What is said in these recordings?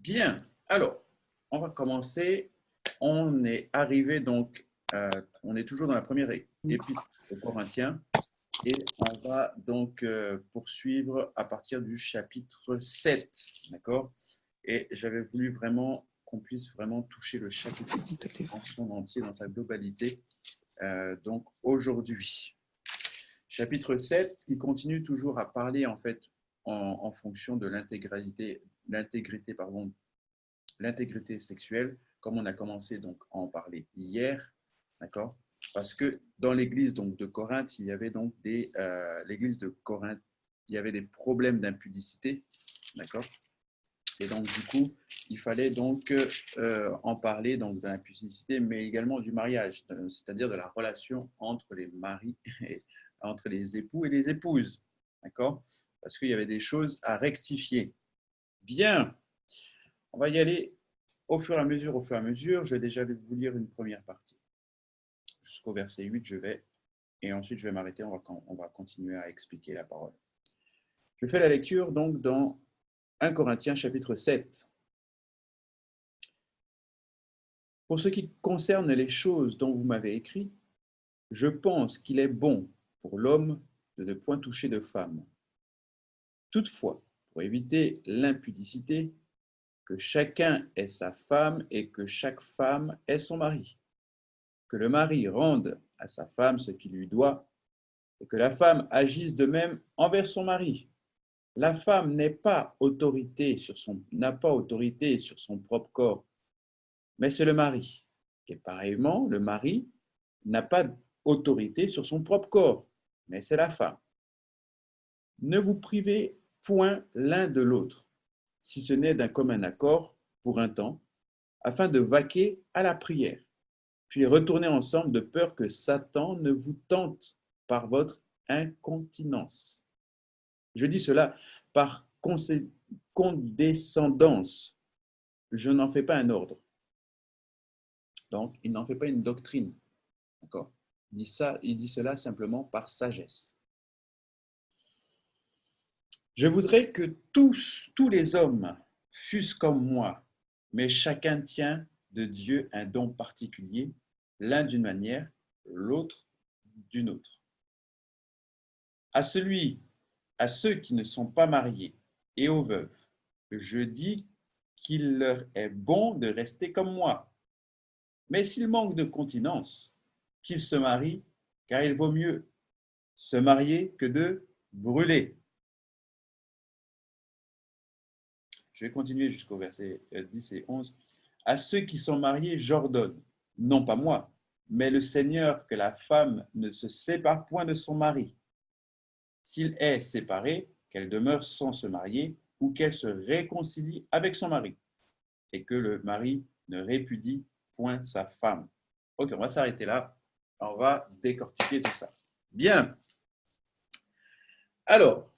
Bien, alors, on va commencer. On est arrivé donc, on est toujours dans la première épître aux Corinthiens et on va donc poursuivre à partir du chapitre 7, d'accord? Et j'avais voulu vraiment qu'on puisse vraiment toucher le chapitre 7 en son entier, dans sa globalité, donc aujourd'hui. Chapitre 7 qui continue toujours à parler en fait en fonction de l'intégrité sexuelle, comme on a commencé donc à en parler hier, d'accord? Parce que dans l'église donc de Corinthe, il y avait donc l'église de Corinthe, il y avait des problèmes d'impudicité, d'accord? Et donc du coup, il fallait donc en parler donc de l'impudicité, mais également du mariage, c'est-à-dire de la relation entre les maris, entre les époux et les épouses, d'accord? Parce qu'il y avait des choses à rectifier. Bien, on va y aller au fur et à mesure, je vais déjà vous lire une première partie. Jusqu'au verset 8, et ensuite je vais m'arrêter, on va continuer à expliquer la parole. Je fais la lecture donc dans 1 Corinthiens chapitre 7. Pour ce qui concerne les choses dont vous m'avez écrit, je pense qu'il est bon pour l'homme de ne point toucher de femme. Toutefois, pour éviter l'impudicité, que chacun ait sa femme et que chaque femme ait son mari. Que le mari rende à sa femme ce qu'il lui doit, et que la femme agisse de même envers son mari. La femme n'a pas autorité sur son propre corps, mais c'est le mari. Et pareillement, le mari n'a pas autorité sur son propre corps, mais c'est la femme. Ne vous privez point l'un de l'autre, si ce n'est d'un commun accord pour un temps, afin de vaquer à la prière, puis retourner ensemble de peur que Satan ne vous tente par votre incontinence. Je dis cela par condescendance. Je n'en fais pas un ordre. Donc, il n'en fait pas une doctrine. D'accord? Il dit cela simplement par sagesse. Je voudrais que tous les hommes fussent comme moi, mais chacun tient de Dieu un don particulier, l'un d'une manière, l'autre d'une autre. À ceux qui ne sont pas mariés et aux veuves, je dis qu'il leur est bon de rester comme moi. Mais s'ils manquent de continence, qu'ils se marient, car il vaut mieux se marier que de brûler. Je vais continuer jusqu'au verset 10 et 11. À ceux qui sont mariés, j'ordonne, non pas moi, mais le Seigneur, que la femme ne se sépare point de son mari. S'il est séparé, qu'elle demeure sans se marier ou qu'elle se réconcilie avec son mari, et que le mari ne répudie point sa femme. Ok, on va s'arrêter là. On va décortiquer tout ça. Bien. Alors,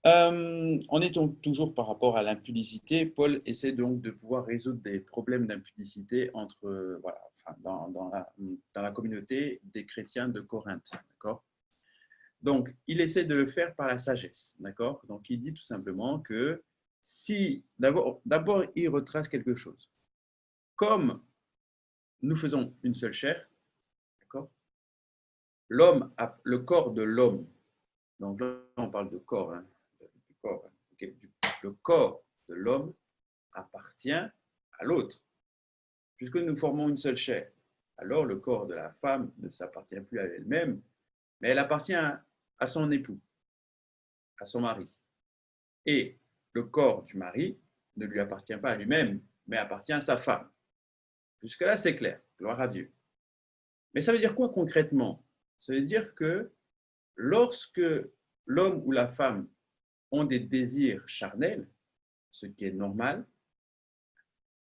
on est donc toujours par rapport à l'impudicité. Paul essaie donc de pouvoir résoudre des problèmes d'impudicité dans la communauté des chrétiens de Corinthe. D'accord? Donc, il essaie de le faire par la sagesse. D'accord? Donc, il dit tout simplement que si, d'abord, il retrace quelque chose. Comme nous faisons une seule chair, d'accord? Le corps de l'homme, donc là on parle de corps, hein, du corps, hein, okay, le corps de l'homme appartient à l'autre, puisque nous formons une seule chair. Alors le corps de la femme ne s'appartient plus à elle-même, mais elle appartient à son époux, à son mari. Et le corps du mari ne lui appartient pas à lui-même, mais appartient à sa femme. Jusque-là, c'est clair. Gloire à Dieu. Mais ça veut dire quoi concrètement? Ça veut dire que lorsque l'homme ou la femme ont des désirs charnels, ce qui est normal,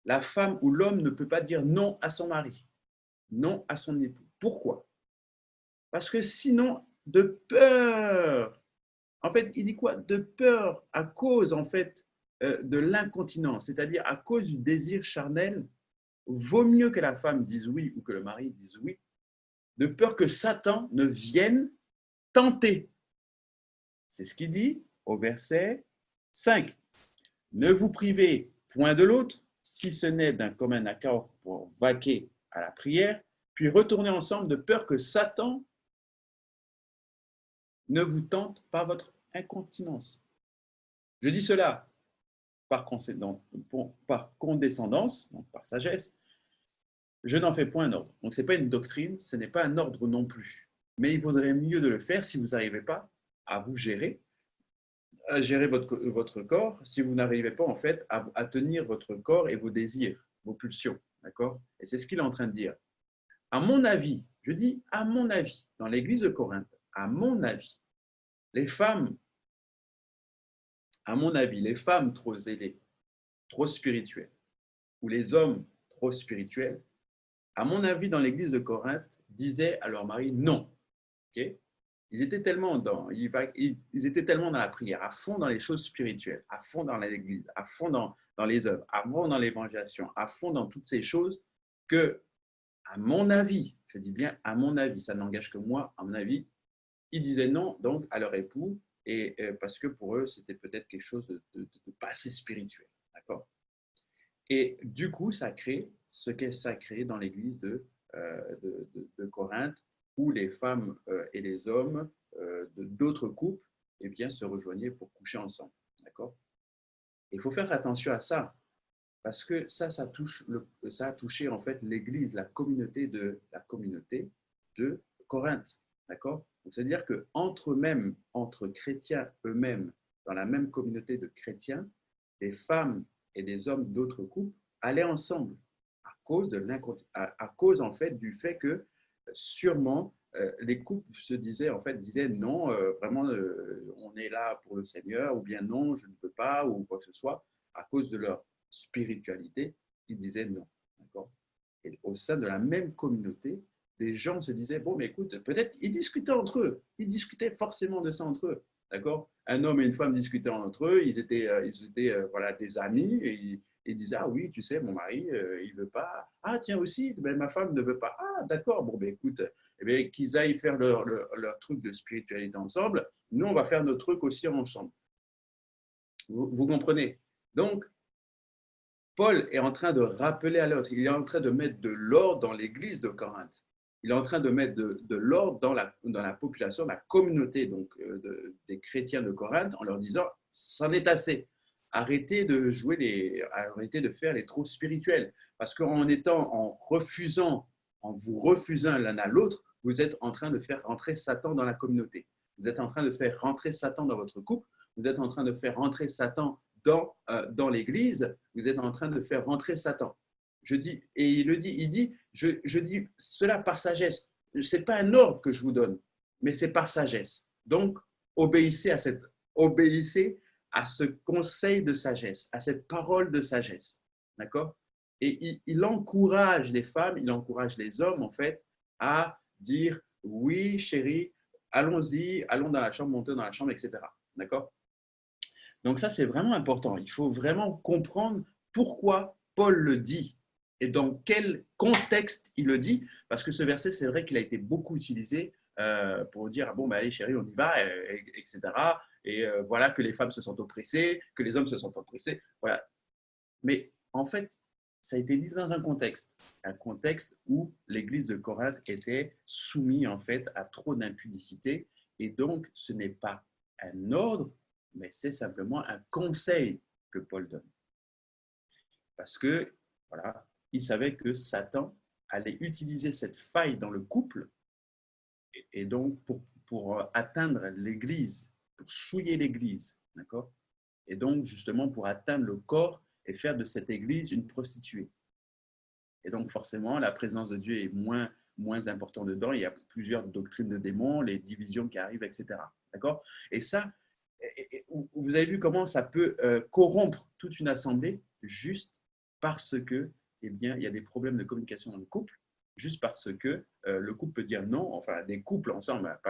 la femme ou l'homme ne peut pas dire non à son mari, non à son époux. Pourquoi? Parce que sinon, de peur, en fait, il dit quoi? De peur à cause, en fait, de l'incontinence, c'est-à-dire à cause du désir charnel, vaut mieux que la femme dise oui ou que le mari dise oui, de peur que Satan ne vienne tenter. C'est ce qu'il dit au verset 5. Ne vous privez point de l'autre, si ce n'est d'un commun accord pour vaquer à la prière, puis retournez ensemble de peur que Satan ne vous tente par votre incontinence. Je dis cela par condescendance, donc par sagesse. Je n'en fais point un ordre. Donc, ce n'est pas une doctrine, ce n'est pas un ordre non plus. Mais il vaudrait mieux de le faire si vous n'arrivez pas à vous gérer, à gérer votre corps, si vous n'arrivez pas en fait à tenir votre corps et vos désirs, vos pulsions. D'accord? Et c'est ce qu'il est en train de dire. À mon avis, je dis à mon avis, dans l'église de Corinthe, à mon avis, les femmes, à mon avis, les femmes trop zélées, trop spirituelles, ou les hommes trop spirituels, à mon avis, dans l'église de Corinthe, disaient à leur mari non. Okay? Ils étaient tellement dans la prière, à fond dans les choses spirituelles, à fond dans l'église, à fond dans les œuvres, à fond dans l'évangélisation, à fond dans toutes ces choses que, à mon avis, je dis bien à mon avis, ça n'engage que moi, à mon avis, ils disaient non donc à leur époux et parce que pour eux, c'était peut-être quelque chose de pas assez spirituel. D'accord? Et du coup, ça crée ce que ça a créé dans l'église de Corinthe, où les femmes et les hommes d'autres couples eh bien, se rejoignaient pour coucher ensemble. D'accord? Il faut faire attention à ça, parce que ça a touché en fait l'église, la communauté de Corinthe. D'accord? C'est-à-dire qu'entre eux-mêmes, entre chrétiens eux-mêmes, dans la même communauté de chrétiens, des femmes et des hommes d'autres couples allaient ensemble à cause en fait du fait que sûrement les couples disaient non, vraiment on est là pour le Seigneur, ou bien non, je ne peux pas, ou quoi que ce soit, à cause de leur spiritualité, ils disaient non. D'accord? Et au sein de la même communauté, des gens se disaient bon, mais écoute, peut-être ils discutaient entre eux, ils discutaient forcément de ça entre eux. D'accord? Un homme et une femme discutaient entre eux, ils étaient voilà, des amis, et ils disaient ah oui, tu sais, mon mari, il ne veut pas. Ah tiens aussi, ben, ma femme ne veut pas. Ah d'accord, bon ben écoute, eh bien, qu'ils aillent faire leur truc de spiritualité ensemble, nous on va faire notre truc aussi ensemble. Vous comprenez? Donc, Paul est en train de rappeler à l'autre, il est en train de mettre de l'ordre dans l'église de Corinthe. Il est en train de mettre de l'ordre dans la population, la communauté donc, des chrétiens de Corinthe, en leur disant, c'en est assez. Arrêtez arrêtez de faire les trop spirituels. Parce en vous refusant l'un à l'autre, vous êtes en train de faire rentrer Satan dans la communauté. Vous êtes en train de faire rentrer Satan dans votre couple. Vous êtes en train de faire rentrer Satan dans l'église. Vous êtes en train de faire rentrer Satan. Je dis, et il dit, je dis cela par sagesse. Ce n'est pas un ordre que je vous donne, mais c'est par sagesse. Donc, obéissez à ce conseil de sagesse, à cette parole de sagesse. D'accord? Et il encourage les femmes, il encourage les hommes, en fait, à dire oui, chérie, allons-y, allons dans la chambre, montons dans la chambre, etc. D'accord? Donc ça, c'est vraiment important. Il faut vraiment comprendre pourquoi Paul le dit et dans quel contexte il le dit, parce que ce verset, c'est vrai qu'il a été beaucoup utilisé pour dire ah bon, bah, allez chérie, on y va, etc. Et voilà que les femmes se sentent oppressées, que les hommes se sentent oppressés. Voilà. Mais en fait, ça a été dit dans un contexte où l'église de Corinthe était soumise en fait à trop d'impudicité, et donc ce n'est pas un ordre, mais c'est simplement un conseil que Paul donne. Parce que, voilà, il savait que Satan allait utiliser cette faille dans le couple et donc pour atteindre l'Église, pour souiller l'Église, d'accord? Et donc, justement, pour atteindre le corps et faire de cette Église une prostituée. Et donc, forcément, la présence de Dieu est moins importante dedans. Il y a plusieurs doctrines de démons, les divisions qui arrivent, etc. D'accord? Et ça, vous avez vu comment ça peut corrompre toute une assemblée juste parce que, eh bien, il y a des problèmes de communication dans le couple, juste parce que le couple peut dire non, enfin des couples ensemble,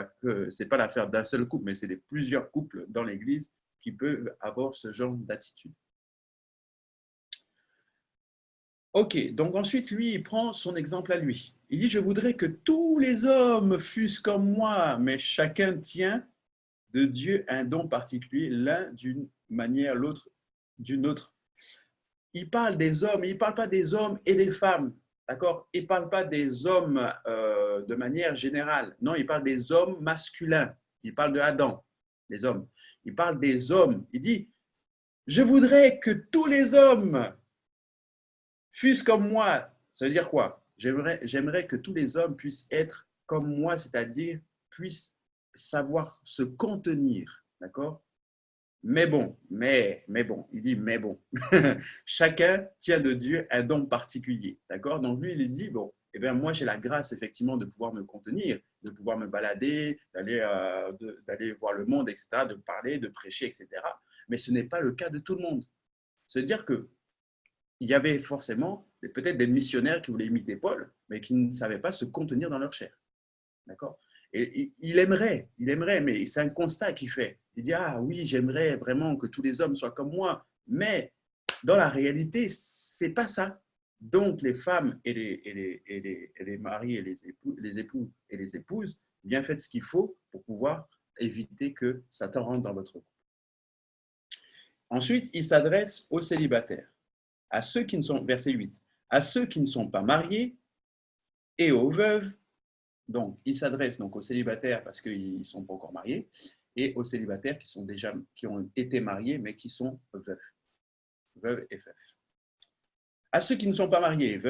c'est pas l'affaire d'un seul couple, mais c'est plusieurs couples dans l'Église qui peuvent avoir ce genre d'attitude. Ok, donc ensuite, lui, il prend son exemple à lui. Il dit, je voudrais que tous les hommes fussent comme moi, mais chacun tient de Dieu un don particulier, l'un d'une manière, l'autre d'une autre. Il parle des hommes, il ne parle pas des hommes et des femmes, d'accord? Il ne parle pas des hommes de manière générale. Non, il parle des hommes masculins. Il parle de Adam, les hommes. Il parle des hommes. Il dit, je voudrais que tous les hommes fussent comme moi. Ça veut dire quoi? J'aimerais que tous les hommes puissent être comme moi, c'est-à-dire puissent savoir se contenir, d'accord? Mais bon, il dit mais bon. Chacun tient de Dieu un don particulier, d'accord? Donc lui, il dit, bon, eh bien moi j'ai la grâce effectivement de pouvoir me contenir, de pouvoir me balader, d'aller voir le monde, etc., de parler, de prêcher, etc. Mais ce n'est pas le cas de tout le monde. C'est-à-dire que il y avait forcément peut-être des missionnaires qui voulaient imiter Paul, mais qui ne savaient pas se contenir dans leur chair. D'accord? Et il aimerait, mais c'est un constat qu'il fait. Il dit, ah oui, j'aimerais vraiment que tous les hommes soient comme moi, mais dans la réalité, c'est pas ça. Donc, les femmes et les maris et les époux et les épouses, bien faites ce qu'il faut pour pouvoir éviter que Satan rentre dans votre couple. Ensuite, il s'adresse aux célibataires, à ceux qui ne sont, verset 8, à ceux qui ne sont pas mariés et aux veuves. Donc, il s'adresse donc aux célibataires parce qu'ils ne sont pas encore mariés et aux célibataires qui ont été mariés mais qui sont veuves et veufs. À ceux qui ne sont pas mariés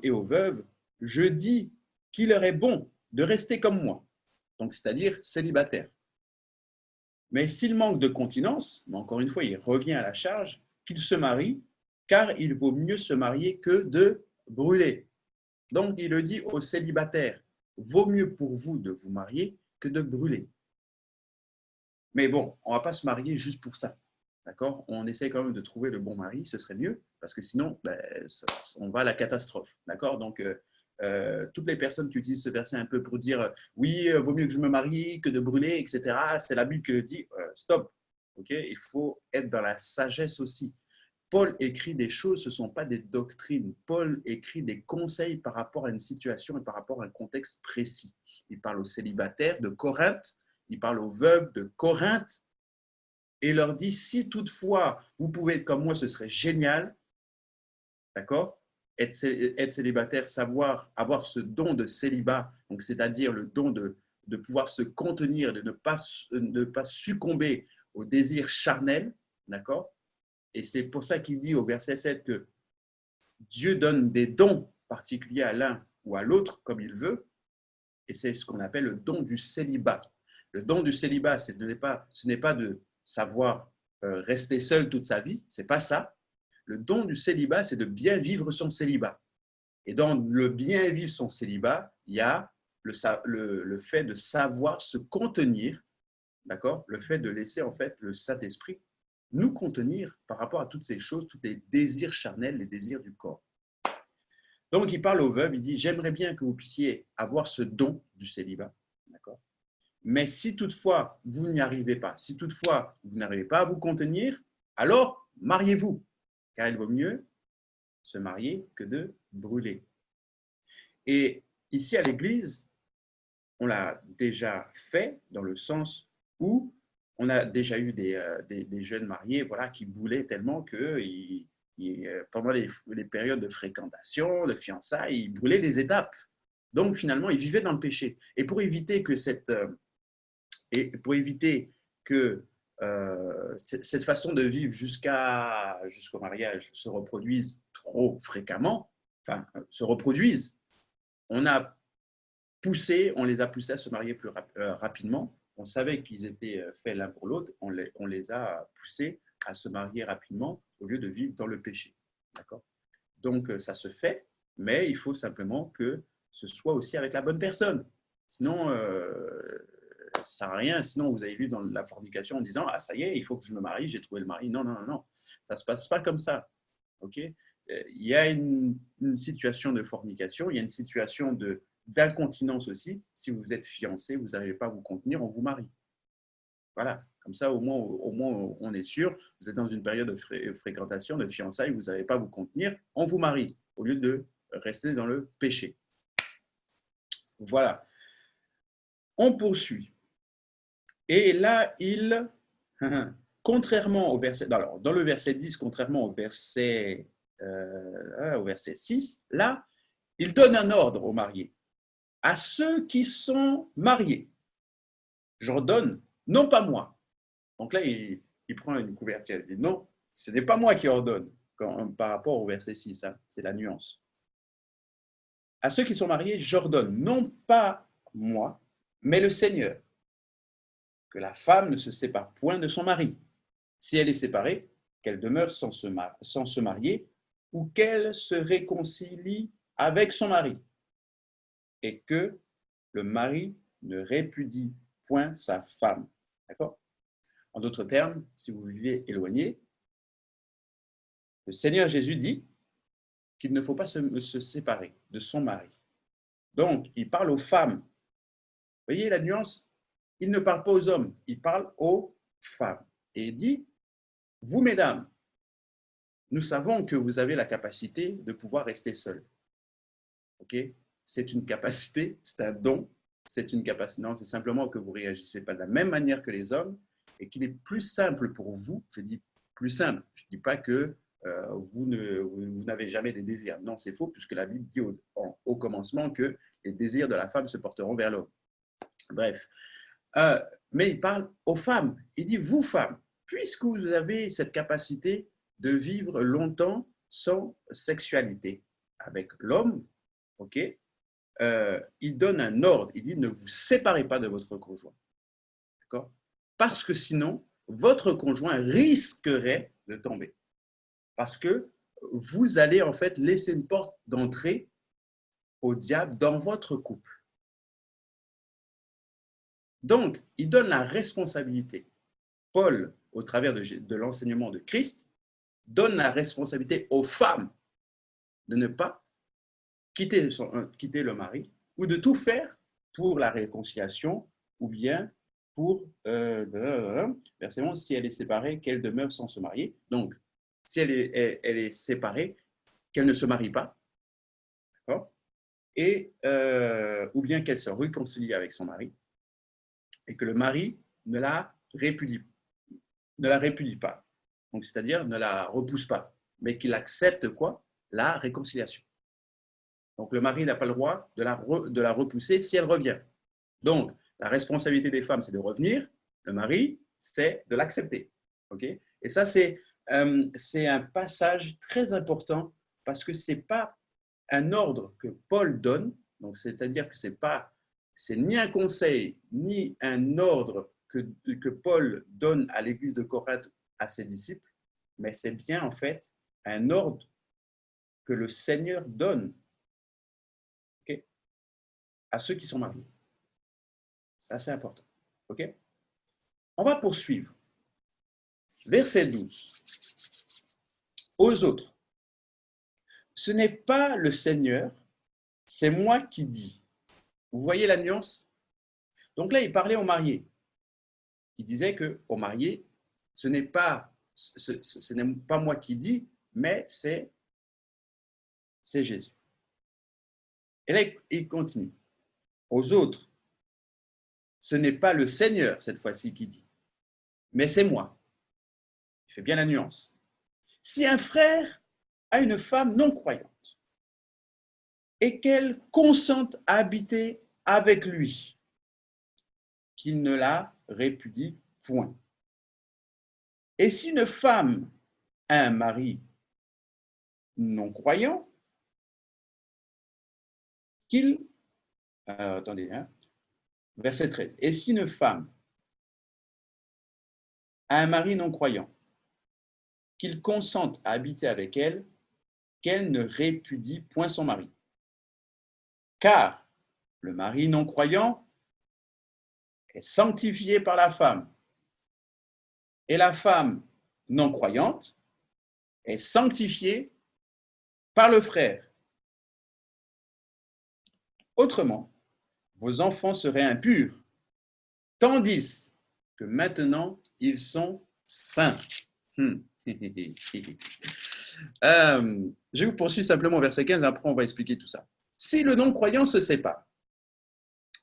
et aux veuves, je dis qu'il leur est bon de rester comme moi, donc c'est-à-dire célibataire. Mais s'il manque de continence, mais encore une fois, il revient à la charge, qu'il se marie, car il vaut mieux se marier que de brûler. Donc, il le dit aux célibataires, vaut mieux pour vous de vous marier que de brûler. Mais bon, on ne va pas se marier juste pour ça. D'accord? On essaie quand même de trouver le bon mari, ce serait mieux, parce que sinon, on va à la catastrophe. D'accord? Donc, toutes les personnes qui utilisent ce verset un peu pour dire oui, vaut mieux que je me marie que de brûler, etc., c'est la Bible qui le dit, stop. Okay? Il faut être dans la sagesse aussi. Paul écrit des choses, ce ne sont pas des doctrines. Paul écrit des conseils par rapport à une situation et par rapport à un contexte précis. Il parle aux célibataires de Corinthe, il parle aux veuves de Corinthe, et leur dit, si toutefois vous pouvez être comme moi, ce serait génial, d'accord? Être célibataire, savoir avoir ce don de célibat, donc c'est-à-dire le don de pouvoir se contenir, de ne pas succomber au désir charnel, d'accord? Et c'est pour ça qu'il dit au verset 7 que Dieu donne des dons particuliers à l'un ou à l'autre comme il veut, et c'est ce qu'on appelle le don du célibat. Le don du célibat, ce n'est pas de savoir rester seul toute sa vie, c'est pas ça. Le don du célibat, c'est de bien vivre son célibat. Et dans le bien vivre son célibat, il y a le fait de savoir se contenir, d'accord? Le fait de laisser en fait le Saint-Esprit nous contenir par rapport à toutes ces choses, tous les désirs charnels, les désirs du corps. Donc, il parle aux veuves, il dit, j'aimerais bien que vous puissiez avoir ce don du célibat, d'accord? Mais si toutefois vous n'y arrivez pas, si toutefois vous n'arrivez pas à vous contenir, alors mariez-vous, car il vaut mieux se marier que de brûler. Et ici à l'Église, on l'a déjà fait dans le sens où on a déjà eu des jeunes mariés voilà, qui boulaient tellement que pendant les périodes de fréquentation, de fiançailles, ils brûlaient des étapes. Donc finalement, ils vivaient dans le péché. Et pour éviter que cette façon de vivre jusqu'au mariage se reproduise trop fréquemment, enfin, se reproduise, on les a poussés à se marier plus rapidement. On savait qu'ils étaient faits l'un pour l'autre. On les a poussés à se marier rapidement au lieu de vivre dans le péché. D'accord? Donc, ça se fait, mais il faut simplement que ce soit aussi avec la bonne personne. Sinon, ça ne sert à rien. Sinon, vous avez vu dans la fornication en disant « Ah, ça y est, il faut que je me marie, j'ai trouvé le mari. » Non, non, non, non. Ça ne se passe pas comme ça. OK? Il y a une situation de fornication, il y a une situation d'incontinence aussi. Si vous êtes fiancé, vous n'arrivez pas à vous contenir, on vous marie. Voilà, comme ça au moins on est sûr, vous êtes dans une période de fréquentation, de fiançailles, vous n'arrivez pas à vous contenir, on vous marie, au lieu de rester dans le péché. Voilà, on poursuit. Et là, il contrairement au verset, alors, dans le verset 10, contrairement au verset 6, là, il donne un ordre aux mariés. À ceux qui sont mariés, j'ordonne, non pas moi. Donc là, il prend une couverture, il dit non, ce n'est pas moi qui ordonne par rapport au verset 6, hein, c'est la nuance. À ceux qui sont mariés, j'ordonne, non pas moi, mais le Seigneur, que la femme ne se sépare point de son mari. Si elle est séparée, qu'elle demeure sans se marier ou qu'elle se réconcilie avec son mari et que le mari ne répudie point sa femme. D'accord? En d'autres termes, si vous vivez éloigné, le Seigneur Jésus dit qu'il ne faut pas se séparer de son mari. Donc, il parle aux femmes. Vous voyez la nuance? Il ne parle pas aux hommes, il parle aux femmes. Et il dit, vous, mesdames, nous savons que vous avez la capacité de pouvoir rester seul. Ok? C'est une capacité, c'est un don, c'est une capacité. Non, c'est simplement que vous ne réagissez pas de la même manière que les hommes et qu'il est plus simple pour vous. Je dis plus simple. Je ne dis pas que vous n'avez jamais des désirs. Non, c'est faux, puisque la Bible dit au commencement que les désirs de la femme se porteront vers l'homme. Bref. Mais il parle aux femmes. Il dit, vous, femmes, puisque vous avez cette capacité de vivre longtemps sans sexualité avec l'homme, ok, il donne un ordre. Il dit, ne vous séparez pas de votre conjoint. D'accord? Parce que sinon, votre conjoint risquerait de tomber. Parce que vous allez en fait laisser une porte d'entrée au diable dans votre couple. Donc, il donne la responsabilité. Paul, au travers de l'enseignement de Christ, donne la responsabilité aux femmes de ne pas quitter le mari ou de tout faire pour la réconciliation ou bien pour, verset 11, si elle est séparée, qu'elle demeure sans se marier. Donc, si elle est séparée, qu'elle ne se marie pas, d'accord? Et, ou bien qu'elle se réconcilie avec son mari et que le mari ne la répudie pas. Donc, c'est-à-dire ne la repousse pas, mais qu'il accepte quoi? La réconciliation. Donc, le mari n'a pas le droit de la repousser si elle revient. Donc, la responsabilité des femmes, c'est de revenir. Le mari, c'est de l'accepter. Okay? Et ça, c'est un passage très important parce que ce n'est pas un ordre que Paul donne. Donc, c'est-à-dire que c'est ni un conseil, ni un ordre que Paul donne à l'église de Corinthe, à ses disciples, mais c'est bien en fait un ordre que le Seigneur donne, okay, à ceux qui sont mariés. C'est assez important. Okay? On va poursuivre. Verset 12. Aux autres, ce n'est pas le Seigneur, c'est moi qui dis. Vous voyez la nuance? Donc là, il parlait aux mariés. Il disait qu'aux mariés, ce n'est pas moi qui dis, mais c'est Jésus. Et là, il continue. Aux autres, ce n'est pas le Seigneur, cette fois-ci, qui dit, mais c'est moi. Il fait bien la nuance. Si un frère a une femme non croyante et qu'elle consente à habiter avec lui, qu'il ne la répudie point. Et si une femme a un mari non croyant, verset 13. Et si une femme a un mari non croyant, qu'il consente à habiter avec elle, qu'elle ne répudie point son mari. Car le mari non croyant est sanctifié par la femme, et la femme non croyante est sanctifiée par le frère. Autrement, vos enfants seraient impurs, tandis que maintenant ils sont saints. Je vous poursuis simplement au verset 15, après on va expliquer tout ça. Si le non-croyant se sépare,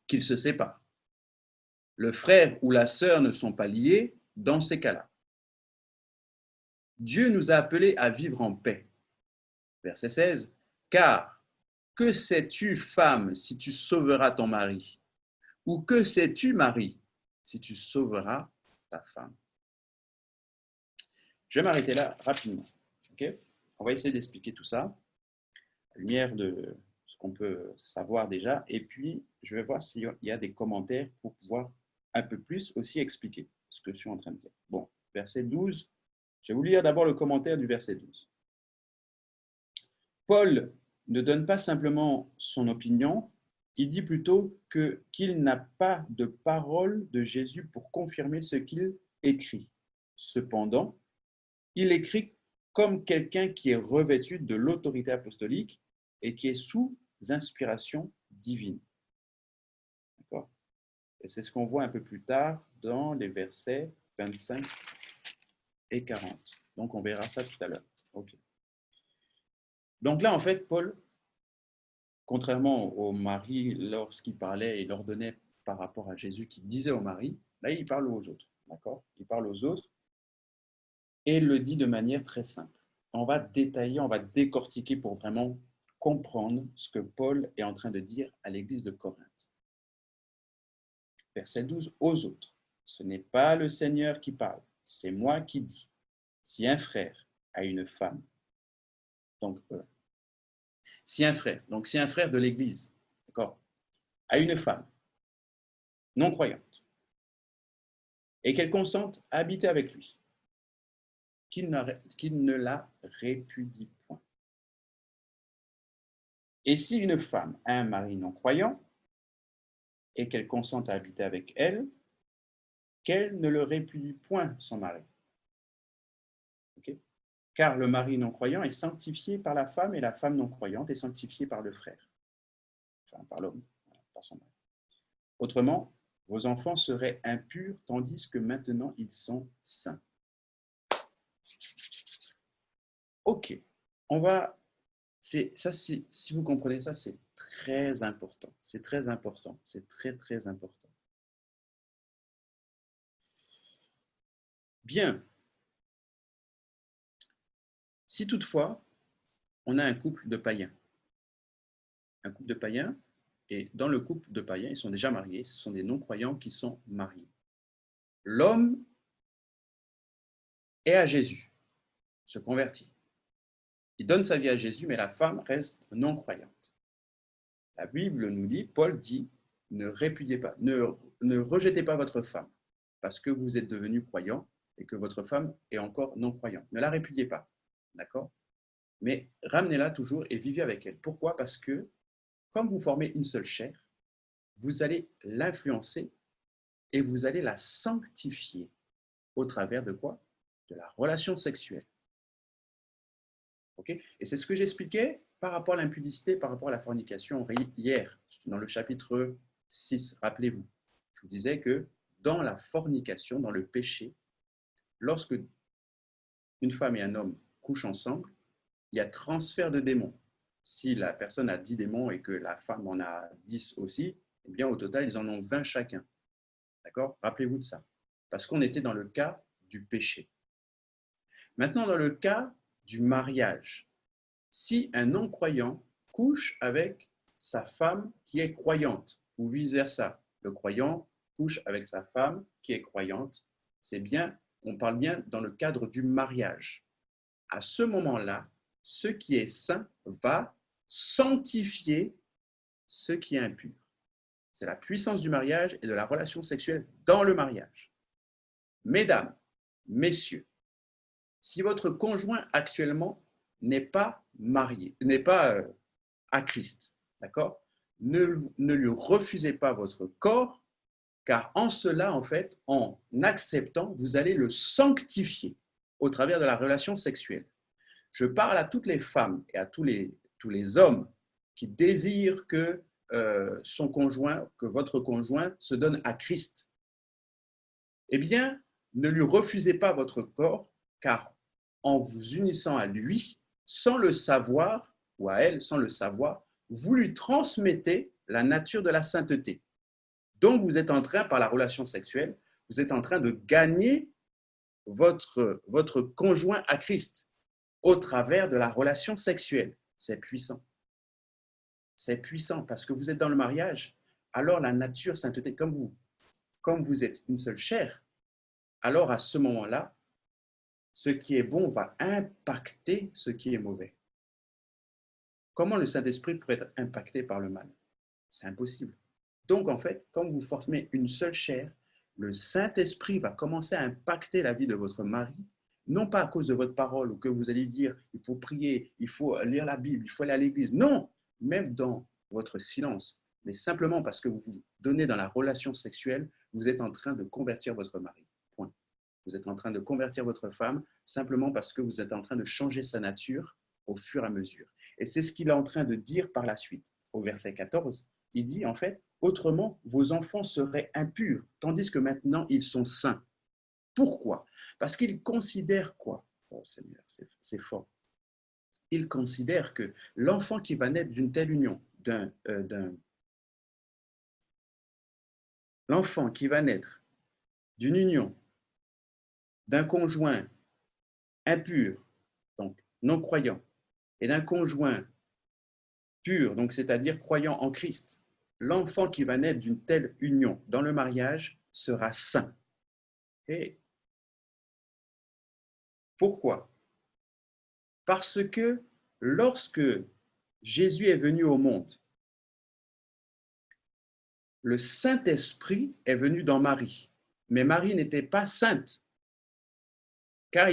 qu'il se sépare, le frère ou la sœur ne sont pas liés dans ces cas-là. Dieu nous a appelés à vivre en paix. Verset 16. Car que sais-tu, femme, si tu sauveras ton mari? Ou que sais-tu, mari, si tu sauveras ta femme? Je vais m'arrêter là rapidement. Okay? On va essayer d'expliquer tout ça, à la lumière de ce qu'on peut savoir déjà. Et puis, je vais voir s'il y a des commentaires pour pouvoir un peu plus aussi expliquer ce que je suis en train de dire. Bon, verset 12. Je vais vous lire d'abord le commentaire du verset 12. Paul ne donne pas simplement son opinion, il dit plutôt qu'il n'a pas de parole de Jésus pour confirmer ce qu'il écrit. Cependant, il écrit comme quelqu'un qui est revêtu de l'autorité apostolique et qui est sous inspiration divine. D'accord ? Et c'est ce qu'on voit un peu plus tard dans les versets 25 et 40. Donc, on verra ça tout à l'heure. Okay. Donc là, en fait, Paul, contrairement au mari, lorsqu'il parlait et l'ordonnait par rapport à Jésus qui disait au mari, là, il parle aux autres. D'accord ? Il parle aux autres et le dit de manière très simple. On va détailler, on va décortiquer pour vraiment comprendre ce que Paul est en train de dire à l'église de Corinthe. Verset 12, aux autres. Ce n'est pas le Seigneur qui parle, c'est moi qui dis. Si un frère a une femme, donc si un frère de l'église, d'accord, a une femme non croyante et qu'elle consente à habiter avec lui, qu'il ne la répudie point. Et si une femme a un mari non croyant et qu'elle consente à habiter avec elle, qu'elle ne le répudie point son mari. Okay? Car le mari non croyant est sanctifié par la femme et la femme non croyante est sanctifiée par le frère, enfin par l'homme, par son mari. Autrement, vos enfants seraient impurs tandis que maintenant ils sont saints. Ok, on va. Si vous comprenez ça, c'est très important. C'est très important. C'est très, très important. Bien. Si toutefois, on a un couple de païens, et dans le couple de païens, ils sont déjà mariés, ce sont des non-croyants qui sont mariés. L'homme est à Jésus, se convertit. Il donne sa vie à Jésus, mais la femme reste non-croyante. La Bible nous dit, Paul dit, ne répudiez pas, ne rejetez pas votre femme, parce que vous êtes devenu croyant et que votre femme est encore non-croyante. Ne la répudiez pas, d'accord ? Mais ramenez-la toujours et vivez avec elle. Pourquoi ? Parce que, comme vous formez une seule chair, vous allez l'influencer et vous allez la sanctifier au travers de quoi ? De la relation sexuelle. Okay ? Et c'est ce que j'expliquais par rapport à l'impudicité, par rapport à la fornication hier, dans le chapitre 6. Rappelez-vous, je vous disais que dans la fornication, dans le péché, lorsque une femme et un homme couchent ensemble, il y a transfert de démons. Si la personne a 10 démons et que la femme en a 10 aussi, eh bien au total, ils en ont 20 chacun. D'accord ? Rappelez-vous de ça. Parce qu'on était dans le cas du péché. Maintenant, dans le cas du mariage, si un non-croyant couche avec sa femme qui est croyante, ou vice-versa, le croyant couche avec sa femme qui est croyante, c'est bien, on parle bien dans le cadre du mariage. À ce moment-là, ce qui est saint va sanctifier ce qui est impur. C'est la puissance du mariage et de la relation sexuelle dans le mariage. Mesdames, messieurs, si votre conjoint actuellement n'est pas marié, n'est pas à Christ, d'accord ? Ne lui refusez pas votre corps, car en cela, en fait, en acceptant, vous allez le sanctifier au travers de la relation sexuelle. Je parle à toutes les femmes et à tous les hommes qui désirent que son conjoint, que votre conjoint se donne à Christ. Eh bien, ne lui refusez pas votre corps, car en vous unissant à lui, sans le savoir, ou à elle, sans le savoir, vous lui transmettez la nature de la sainteté. Donc, vous êtes en train, par la relation sexuelle, vous êtes en train de gagner votre conjoint à Christ au travers de la relation sexuelle. C'est puissant. C'est puissant parce que vous êtes dans le mariage, alors la nature sainteté, comme vous êtes une seule chair, alors à ce moment-là, ce qui est bon va impacter ce qui est mauvais. Comment le Saint-Esprit peut être impacté par le mal? C'est impossible. Donc, en fait, quand vous formez une seule chair, le Saint-Esprit va commencer à impacter la vie de votre mari, non pas à cause de votre parole ou que vous allez dire, il faut prier, il faut lire la Bible, il faut aller à l'église. Non, même dans votre silence, mais simplement parce que vous vous donnez dans la relation sexuelle, vous êtes en train de convertir votre mari. Point. Vous êtes en train de convertir votre femme simplement parce que vous êtes en train de changer sa nature au fur et à mesure. Et c'est ce qu'il est en train de dire par la suite. Au verset 14, il dit en fait, autrement, vos enfants seraient impurs, tandis que maintenant, ils sont saints. Pourquoi? Parce qu'ils considèrent quoi? Oh Seigneur, c'est fort. Ils considèrent que l'enfant qui va naître d'une telle union, l'enfant qui va naître d'une union d'un conjoint impur, donc non croyant, et d'un conjoint pur, donc c'est-à-dire croyant en Christ, l'enfant qui va naître d'une telle union dans le mariage sera saint. Et pourquoi? Parce que lorsque Jésus est venu au monde, le Saint-Esprit est venu dans Marie, mais Marie n'était pas sainte, car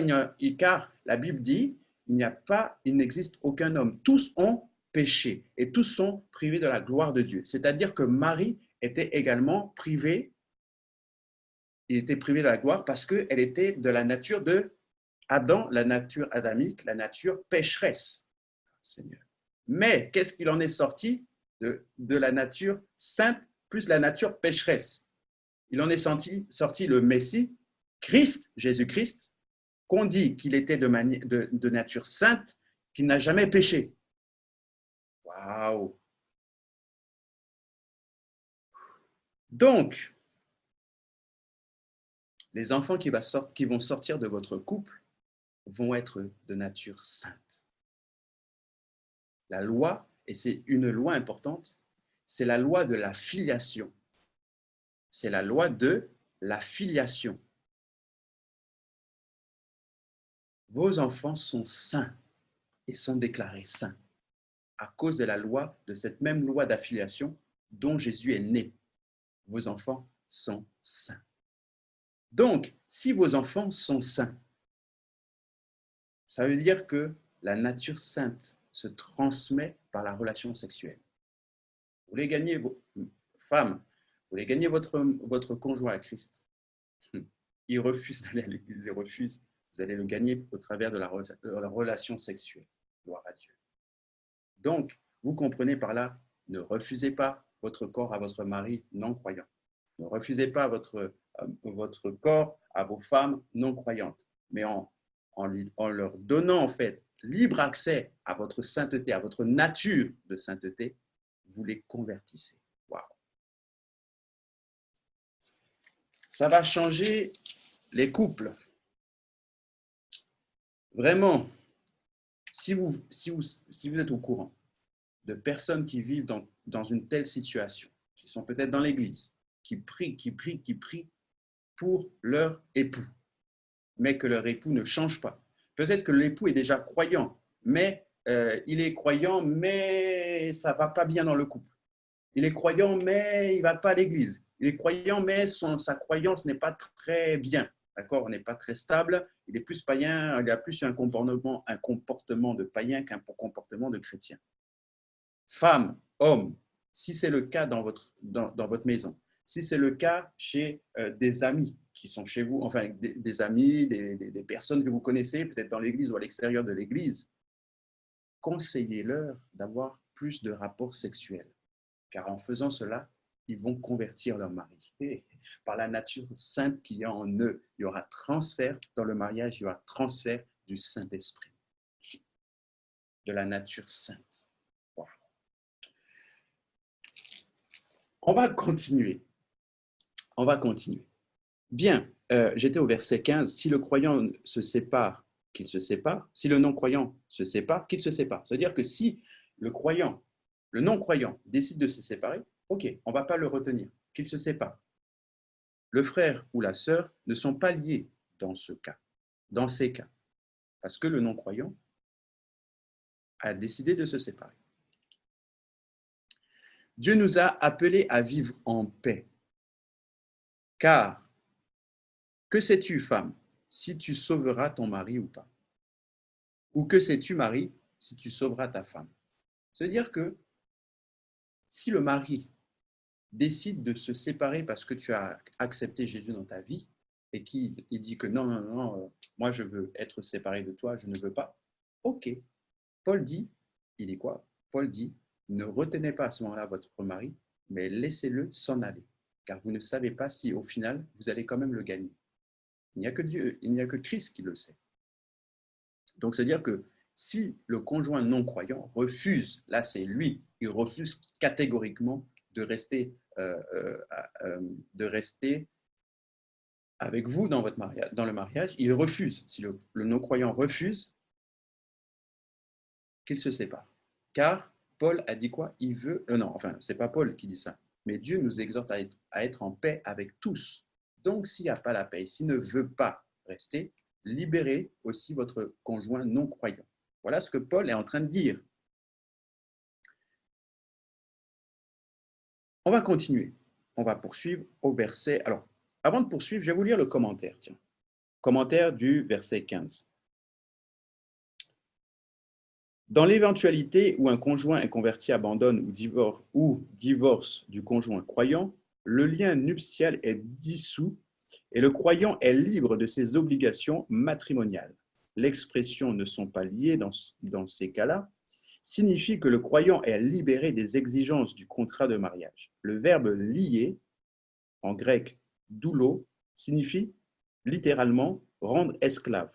la Bible dit, il n'existe aucun homme. Tous ont péché et tous sont privés de la gloire de Dieu. C'est-à-dire que Marie était également privée, il était privé de la gloire parce qu'elle était de la nature de Adam, la nature adamique, la nature pécheresse. Seigneur. Mais qu'est-ce qu'il en est sorti de la nature sainte plus la nature pécheresse? Il en est sorti le Messie, Christ, Jésus-Christ, qu'on dit qu'il était de nature sainte, qu'il n'a jamais péché. Waouh! Donc, les enfants qui vont sortir de votre couple vont être de nature sainte. La loi, et c'est une loi importante, c'est la loi de la filiation. C'est la loi de la filiation. Vos enfants sont saints et sont déclarés saints à cause de la loi, de cette même loi d'affiliation dont Jésus est né. Vos enfants sont saints. Donc, si vos enfants sont saints, ça veut dire que la nature sainte se transmet par la relation sexuelle. Vous voulez gagner vos femmes, vous voulez gagner votre conjoint à Christ. Il refuse d'aller à l'église, il refuse. Vous allez le gagner au travers de la relation sexuelle. Gloire à Dieu. Donc, vous comprenez par là, ne refusez pas votre corps à votre mari non croyant. Ne refusez pas votre corps à vos femmes non croyantes, mais en leur donnant en fait libre accès à votre sainteté, à votre nature de sainteté, vous les convertissez. Waouh! Ça va changer les couples. Vraiment, si vous êtes au courant de personnes qui vivent dans une telle situation, qui sont peut-être dans l'église, qui prient pour leur époux, mais que leur époux ne change pas. Peut-être que l'époux est déjà croyant, mais il est croyant, mais ça ne va pas bien dans le couple. Il est croyant, mais il ne va pas à l'église. Il est croyant, mais sa croyance n'est pas très bien. D'accord? N'est pas très stable. Il est plus païen, il a plus un comportement de païen qu'un comportement de chrétien. Femme, homme, si c'est le cas dans votre maison, si c'est le cas chez des amis qui sont chez vous, enfin des amis, des personnes que vous connaissez, peut-être dans l'église ou à l'extérieur de l'église, conseillez-leur d'avoir plus de rapports sexuels. Car en faisant cela, ils vont convertir leur mari. Et par la nature sainte qu'il y a en eux, il y aura transfert dans le mariage, il y aura transfert du Saint-Esprit, de la nature sainte. Wow. On va continuer. Bien. j'étais au verset 15, si le croyant se sépare, qu'il se sépare, si le non-croyant se sépare, qu'il se sépare. C'est-à-dire que si le non-croyant décide de se séparer, ok, on ne va pas le retenir, qu'il se sépare. Le frère ou la sœur ne sont pas liés dans ces cas, parce que le non-croyant a décidé de se séparer. Dieu nous a appelés à vivre en paix, car que sais-tu, femme, si tu sauveras ton mari ou pas? Ou que sais-tu, mari, si tu sauveras ta femme? C'est-à-dire que si le mari décide de se séparer parce que tu as accepté Jésus dans ta vie et qu'il dit que non, non, non, moi je veux être séparé de toi, je ne veux pas, ok. Paul dit, il dit quoi? Paul dit, ne retenez pas à ce moment-là votre mari, mais laissez-le s'en aller, car vous ne savez pas si au final vous allez quand même le gagner. Il n'y a que Dieu, il n'y a que Christ qui le sait. Donc, c'est-à-dire que si le conjoint non-croyant refuse, là c'est lui, il refuse catégoriquement de rester avec vous dans le mariage, il refuse. Si le non-croyant refuse, qu'il se sépare. Car Paul a dit quoi? Il veut. Non, enfin, c'est pas Paul qui dit ça, mais Dieu nous exhorte à être en paix avec tous. Donc, s'il n'y a pas la paix, s'il ne veut pas rester, libérez aussi votre conjoint non-croyant. Voilà ce que Paul est en train de dire. On va continuer. On va poursuivre au verset. Alors, avant de poursuivre, je vais vous lire le commentaire. Tiens. Commentaire du verset 15. Dans l'éventualité où un conjoint inconverti abandonne ou divorce du conjoint croyant, le lien nuptial est dissous et le croyant est libre de ses obligations matrimoniales. L'expression « ne sont pas liés » dans ces cas-là signifie que le croyant est libéré des exigences du contrat de mariage. Le verbe « lier », en grec « doulo », signifie littéralement « rendre esclave ».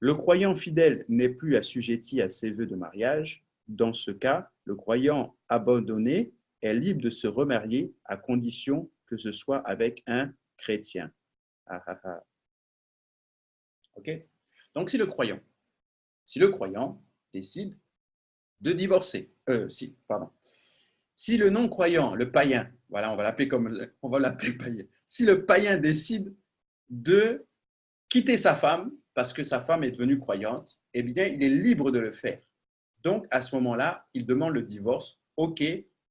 Le croyant fidèle n'est plus assujetti à ses vœux de mariage. Dans ce cas, le croyant abandonné est libre de se remarier à condition que ce soit avec un chrétien. Ah, ah, ah. Ok. Donc, si le croyant décide de divorcer, si le non-croyant, le païen, voilà, on va l'appeler païen, si le païen décide de quitter sa femme parce que sa femme est devenue croyante, eh bien, il est libre de le faire. Donc, à ce moment-là, il demande le divorce. OK,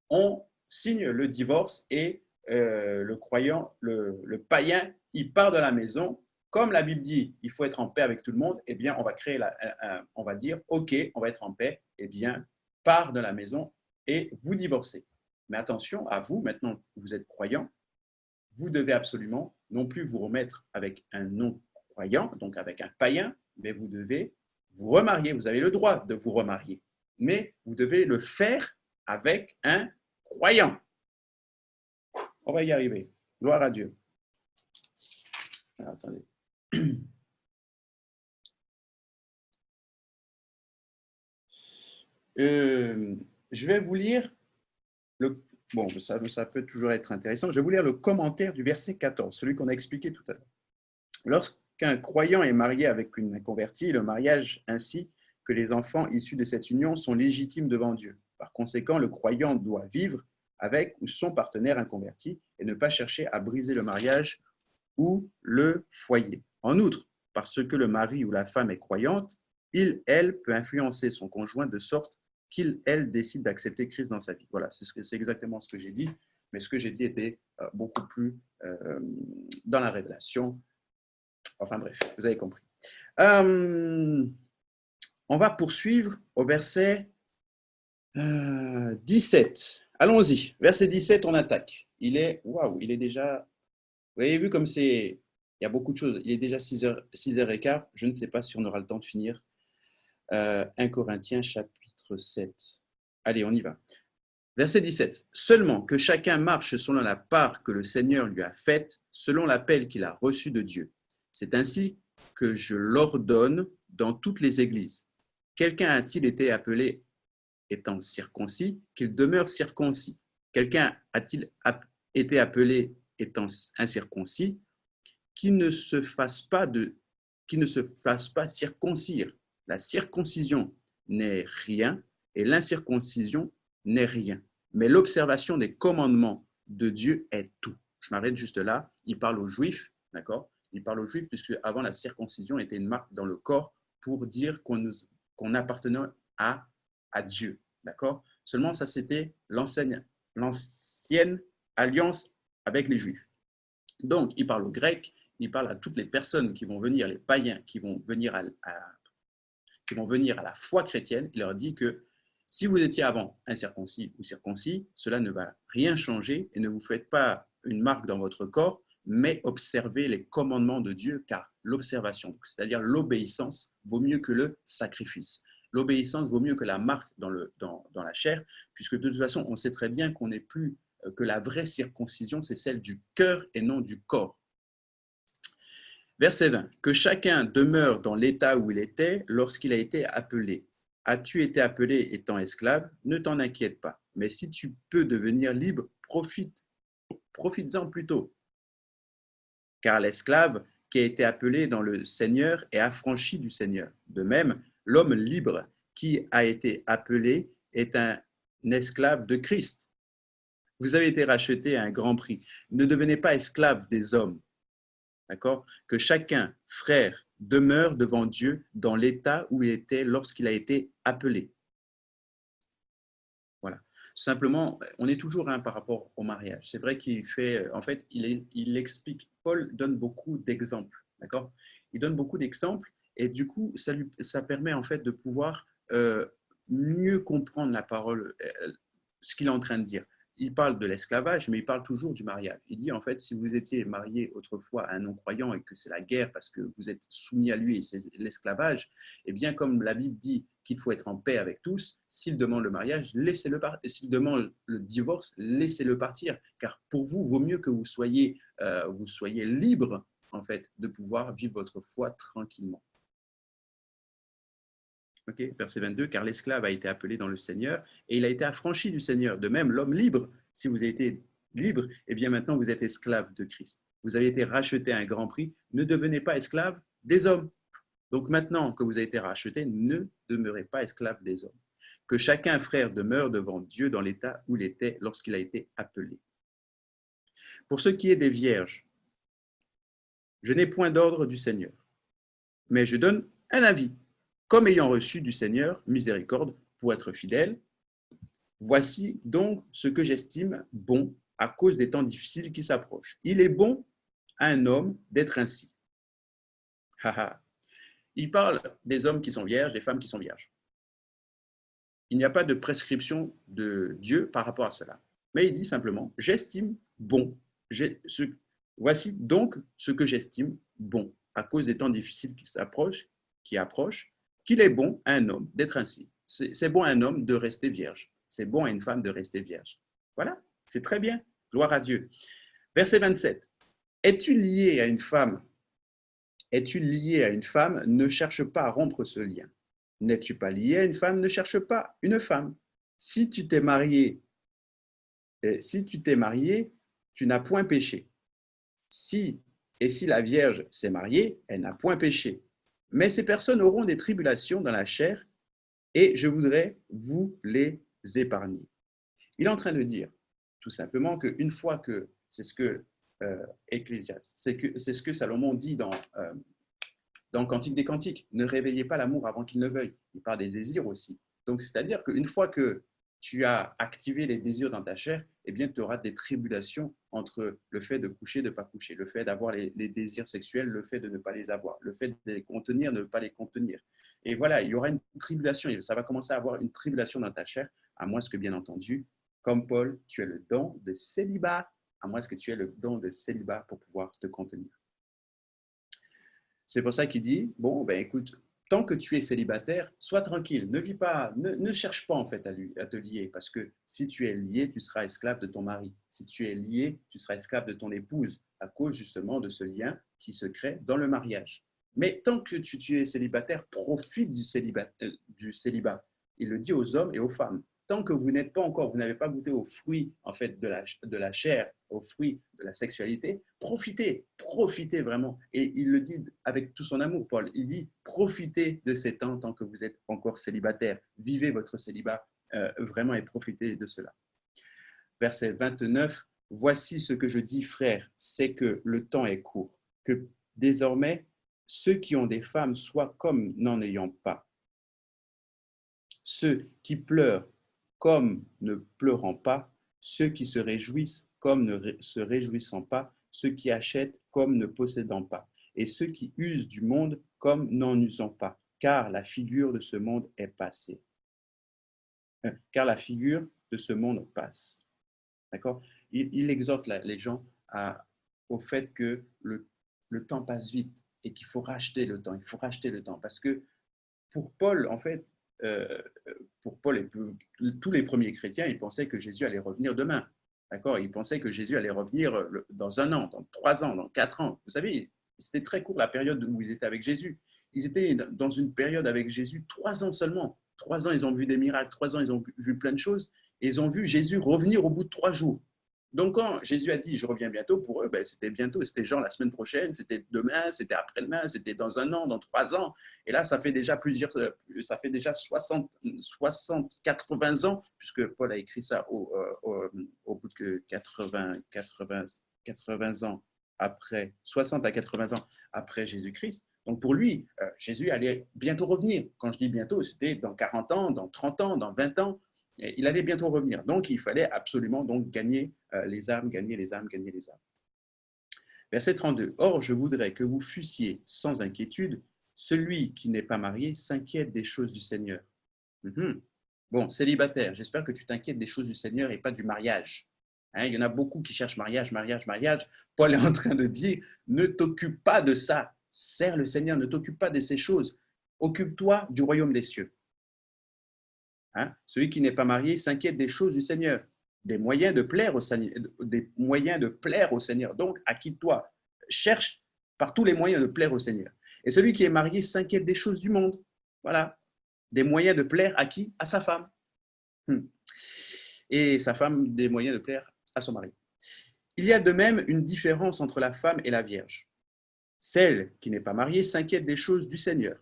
on signe le divorce et le croyant, le païen, il part de la maison. Comme la Bible dit, il faut être en paix avec tout le monde, eh bien, on va on va dire, OK, on va être en paix, eh bien, part de la maison et vous divorcez. Mais attention, à vous, maintenant que vous êtes croyant, vous devez absolument non plus vous remettre avec un non-croyant, donc avec un païen, mais vous devez vous remarier. Vous avez le droit de vous remarier, mais vous devez le faire avec un croyant. On va y arriver. Gloire à Dieu. Alors, attendez. Je vais vous lire bon, ça peut toujours être intéressant. Je vais vous lire le commentaire du verset 14, celui qu'on a expliqué tout à l'heure. Lorsqu'un croyant est marié avec une inconvertie, le mariage ainsi que les enfants issus de cette union sont légitimes devant Dieu. Par conséquent, le croyant doit vivre avec ou son partenaire inconverti et ne pas chercher à briser le mariage ou le foyer. En outre, parce que le mari ou la femme est croyante, elle peut influencer son conjoint de sorte elle décide d'accepter Christ dans sa vie. Voilà, c'est exactement ce que j'ai dit, mais ce que j'ai dit était beaucoup plus dans la révélation. Enfin bref, vous avez compris. On va poursuivre au verset 17. Allons-y, verset 17, on attaque. Il est déjà... Vous avez vu comme il y a beaucoup de choses. Il est déjà 6h15. Je ne sais pas si on aura le temps de finir. 1 Corinthiens chapitre 7. Allez, on y va. Verset 17. Seulement que chacun marche selon la part que le Seigneur lui a faite, selon l'appel qu'il a reçu de Dieu. C'est ainsi que je l'ordonne dans toutes les églises. Quelqu'un a-t-il été appelé étant circoncis, qu'il demeure circoncis? Quelqu'un a-t-il été appelé étant incirconcis, qui ne se fasse pas circoncire. La circoncision n'est rien et l'incirconcision n'est rien. Mais l'observation des commandements de Dieu est tout. Je m'arrête juste là. Il parle aux Juifs, d'accord? Il parle aux Juifs puisque avant la circoncision était une marque dans le corps pour dire qu'on appartenait à Dieu, d'accord? Seulement ça c'était l'ancienne alliance avec les Juifs. Donc il parle aux Grecs, il parle à toutes les personnes qui vont venir, les païens qui vont venir à la foi chrétienne. Il leur dit que si vous étiez avant incirconcis ou circoncis, cela ne va rien changer et ne vous faites pas une marque dans votre corps, mais observez les commandements de Dieu, car l'observation, c'est-à-dire l'obéissance, vaut mieux que le sacrifice. L'obéissance vaut mieux que la marque dans la chair, puisque de toute façon, on sait très bien qu'on n'est plus que la vraie circoncision, c'est celle du cœur et non du corps. Verset 20. Que chacun demeure dans l'état où il était lorsqu'il a été appelé. As-tu été appelé étant esclave? Ne t'en inquiète pas. Mais si tu peux devenir libre, profites-en plutôt. Car l'esclave qui a été appelé dans le Seigneur est affranchi du Seigneur. De même, l'homme libre qui a été appelé est un esclave de Christ. Vous avez été racheté à un grand prix. Ne devenez pas esclave des hommes. D'accord? Que chacun, frère, demeure devant Dieu dans l'état où il était lorsqu'il a été appelé. Voilà. Simplement, on est toujours par rapport au mariage. C'est vrai qu'il fait, en fait, il explique, Paul donne beaucoup d'exemples. D'accord? Il donne beaucoup d'exemples et du coup, ça permet en fait de pouvoir mieux comprendre la parole, ce qu'il est en train de dire. Il parle de l'esclavage, mais il parle toujours du mariage. Il dit, en fait, si vous étiez marié autrefois à un non-croyant et que c'est la guerre parce que vous êtes soumis à lui et c'est l'esclavage, eh bien, comme la Bible dit qu'il faut être en paix avec tous, s'il demande le mariage, laissez-le partir. S'il demande le divorce, laissez-le partir. Car pour vous, vaut mieux que vous soyez libre, en fait, de pouvoir vivre votre foi tranquillement. Okay, verset 22, car l'esclave a été appelé dans le Seigneur et il a été affranchi du Seigneur. De même, l'homme libre, si vous avez été libre, eh bien maintenant vous êtes esclave de Christ. Vous avez été racheté à un grand prix. Ne devenez pas esclave des hommes. Donc maintenant que vous avez été racheté, ne demeurez pas esclave des hommes. Que chacun, frère, demeure devant Dieu dans l'état où il était lorsqu'il a été appelé. Pour ce qui est des vierges, je n'ai point d'ordre du Seigneur, mais je donne un avis. Comme ayant reçu du Seigneur miséricorde pour être fidèle, voici donc ce que j'estime bon à cause des temps difficiles qui s'approchent. Il est bon à un homme d'être ainsi. Il parle des hommes qui sont vierges, des femmes qui sont vierges. Il n'y a pas de prescription de Dieu par rapport à cela. Mais il dit simplement, j'estime bon. Voici donc ce que j'estime bon à cause des temps difficiles qui approchent, qu'il est bon à un homme d'être ainsi. C'est bon à un homme de rester vierge. C'est bon à une femme de rester vierge. Voilà, c'est très bien. Gloire à Dieu. Verset 27. Es-tu lié à une femme? Es-tu lié à une femme? Ne cherche pas à rompre ce lien. N'es-tu pas lié à une femme? Ne cherche pas une femme. Si tu t'es marié, tu n'as point péché. Si la Vierge s'est mariée, elle n'a point péché. Mais ces personnes auront des tribulations dans la chair et je voudrais vous les épargner. Il est en train de dire tout simplement qu'une fois que, c'est ce que Ecclésiaste, c'est ce que Salomon dit dans Cantique des Cantiques, ne réveillez pas l'amour avant qu'il ne veuille. Il parle des désirs aussi. Donc, c'est-à-dire qu'une fois que tu as activé les désirs dans ta chair, eh bien, tu auras des tribulations entre le fait de coucher, de ne pas coucher, le fait d'avoir les désirs sexuels, le fait de ne pas les avoir, le fait de les contenir, de ne pas les contenir. Et voilà, il y aura une tribulation, ça va commencer à avoir une tribulation dans ta chair, à moins que, bien entendu, comme Paul, tu aies le don de célibat, à moins que tu aies le don de célibat pour pouvoir te contenir. C'est pour ça qu'il dit, bon, ben écoute, tant que tu es célibataire, sois tranquille, ne vis pas, ne cherche pas en fait à te lier, parce que si tu es lié, tu seras esclave de ton mari. Si tu es lié, tu seras esclave de ton épouse, à cause justement de ce lien qui se crée dans le mariage. Mais tant que tu es célibataire, profite du célibat. Il le dit aux hommes et aux femmes. tant que vous n'êtes pas encore, vous n'avez pas goûté aux fruits en fait de la chair, aux fruits de la sexualité, profitez vraiment. Et il le dit avec tout son amour, Paul. Il dit profitez de ces temps tant que vous êtes encore célibataire. Vivez votre célibat vraiment et profitez de cela. Verset 29, voici ce que je dis, frères, c'est que le temps est court, que désormais ceux qui ont des femmes soient comme n'en ayant pas. Ceux qui pleurent comme ne pleurant pas, ceux qui se réjouissent comme ne se réjouissant pas, ceux qui achètent comme ne possédant pas, et ceux qui usent du monde comme n'en usant pas, car la figure de ce monde est passée. Car la figure de ce monde passe. D'accord ? Il exhorte les gens au fait que le temps passe vite et qu'il faut racheter le temps. Il faut racheter le temps parce que pour Paul, en fait, pour Paul et tous les premiers chrétiens, ils pensaient que Jésus allait revenir demain. D'accord ? Ils pensaient que Jésus allait revenir dans 1 an, dans 3 ans, dans 4 ans. Vous savez, c'était très court la période où ils étaient avec Jésus. Ils étaient dans une période avec Jésus 3 ans seulement. 3 ans, ils ont vu des miracles. 3 ans, ils ont vu plein de choses. Et ils ont vu Jésus revenir au bout de 3 jours. Donc, quand Jésus a dit « je reviens bientôt », pour eux, c'était bientôt, c'était genre la semaine prochaine, c'était demain, c'était après-demain, c'était dans 1 an, dans 3 ans. Et là, ça fait déjà 60, 80 ans, puisque Paul a écrit ça au bout de 80 ans après, 60 à 80 ans après Jésus-Christ. Donc, pour lui, Jésus allait bientôt revenir. Quand je dis bientôt, c'était dans 40 ans, dans 30 ans, dans 20 ans. Il allait bientôt revenir. Donc, il fallait absolument donc gagner les âmes, gagner les âmes, gagner les âmes. Verset 32. Or, je voudrais que vous fussiez sans inquiétude. Celui qui n'est pas marié s'inquiète des choses du Seigneur. Bon, célibataire, j'espère que tu t'inquiètes des choses du Seigneur et pas du mariage. Il y en a beaucoup qui cherchent mariage. Paul est en train de dire, ne t'occupe pas de ça. Sers le Seigneur, ne t'occupe pas de ces choses. Occupe-toi du royaume des cieux. Celui qui n'est pas marié s'inquiète des choses du Seigneur, des moyens de plaire au Seigneur. Donc, acquitte-toi, cherche par tous les moyens de plaire au Seigneur. Et celui qui est marié s'inquiète des choses du monde. Voilà, des moyens de plaire à qui ? À sa femme. Et sa femme, des moyens de plaire à son mari. Il y a de même une différence entre la femme et la vierge. Celle qui n'est pas mariée s'inquiète des choses du Seigneur,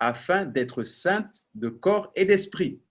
afin d'être sainte de corps et d'esprit.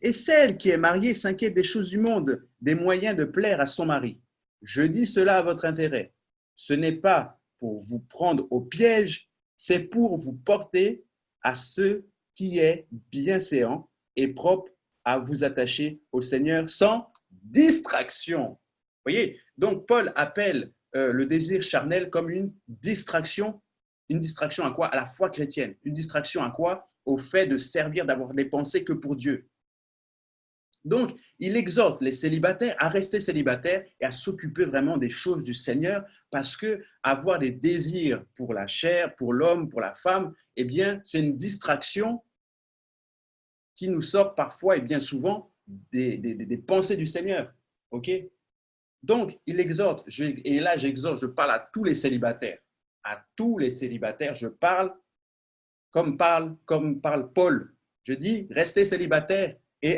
Et celle qui est mariée s'inquiète des choses du monde, des moyens de plaire à son mari. Je dis cela à votre intérêt. Ce n'est pas pour vous prendre au piège, c'est pour vous porter à ce qui est bienséant et propre à vous attacher au Seigneur sans distraction. Vous voyez, donc Paul appelle le désir charnel comme une distraction. Une distraction à quoi ? À la foi chrétienne. Une distraction à quoi ? Au fait de servir, d'avoir des pensées que pour Dieu. Donc, il exhorte les célibataires à rester célibataires et à s'occuper vraiment des choses du Seigneur parce que avoir des désirs pour la chair, pour l'homme, pour la femme, eh bien, c'est une distraction qui nous sort parfois et bien souvent des pensées du Seigneur. OK ? Donc, il exhorte, et là j'exhorte, je parle à tous les célibataires. À tous les célibataires, je parle comme parle Paul. Je dis, restez célibataires et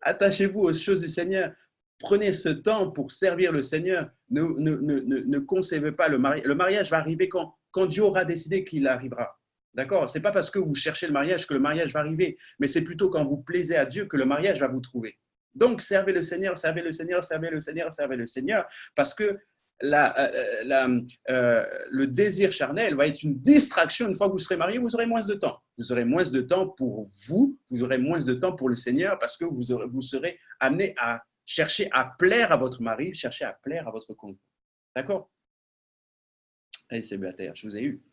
attachez-vous aux choses du Seigneur. Prenez ce temps pour servir le Seigneur. Ne concevez pas le mariage. Le mariage va arriver quand Dieu aura décidé qu'il arrivera. D'accord ? Ce n'est pas parce que vous cherchez le mariage que le mariage va arriver, mais c'est plutôt quand vous plaisez à Dieu que le mariage va vous trouver. Donc, servez le Seigneur, servez le Seigneur, servez le Seigneur, servez le Seigneur, parce que le désir charnel va être une distraction. Une fois que vous serez marié, vous aurez moins de temps. Vous aurez moins de temps pour vous aurez moins de temps pour le Seigneur parce que vous serez amené à chercher à plaire à votre mari, chercher à plaire à votre conjoint. D'accord ? Allez, célibataire, je vous ai eu.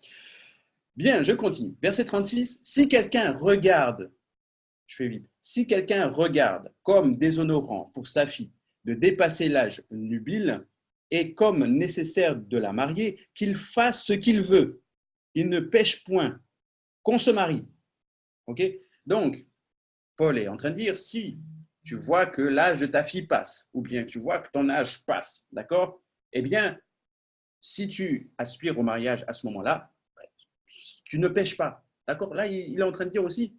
Bien, je continue. Verset 36. Si quelqu'un regarde, je fais vite, si quelqu'un regarde comme déshonorant pour sa fille de dépasser l'âge nubile, et comme nécessaire de la marier, qu'il fasse ce qu'il veut. Il ne pêche point, qu'on se marie. Okay ? Donc, Paul est en train de dire, si tu vois que l'âge de ta fille passe, ou bien tu vois que ton âge passe, d'accord ? Eh bien, si tu aspires au mariage à ce moment-là, tu ne pêches pas. D'accord ? Là, il est en train de dire aussi,